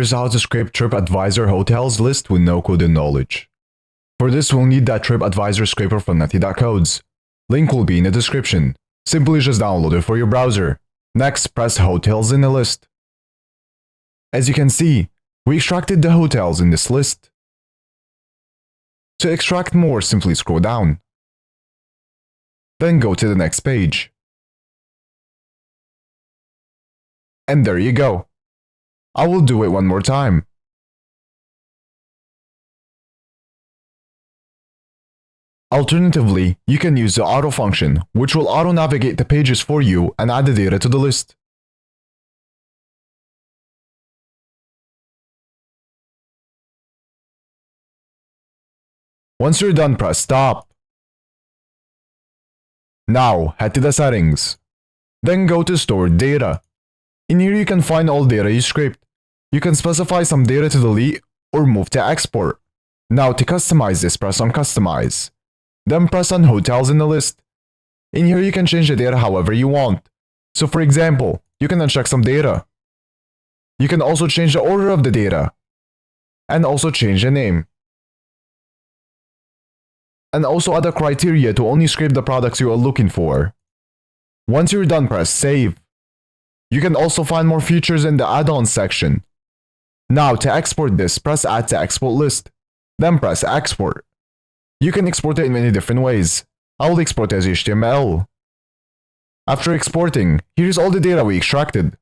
here's how to scrape TripAdvisor hotels list with no coding knowledge. For this, we'll need that TripAdvisor scraper from netty.codes. Link will be in the description. Simply just download it for your browser. Next, press hotels in the list. As you can see, we extracted the hotels in this list. To extract more, simply scroll down. Then go to the next page. And there you go. I will do it one more time. Alternatively, you can use the auto function, which will auto-navigate the pages for you and add the data to the list. Once you're done, press stop. Now, head to the settings. Then go to stored data. In here you can find all data you scraped. You can specify some data to delete or move to export. Now to customize this, press on customize. Then press on hotels in the list. In here you can change the data however you want. So for example, you can uncheck some data. You can also change the order of the data. And also change the name. And also add a criteria to only scrape the products you are looking for. Once you're done, press save. You can also find more features in the add-ons section. Now to export this, press add to export list. Then press export. You can export it in many different ways. I will export as HTML. After exporting, here's all the data we extracted.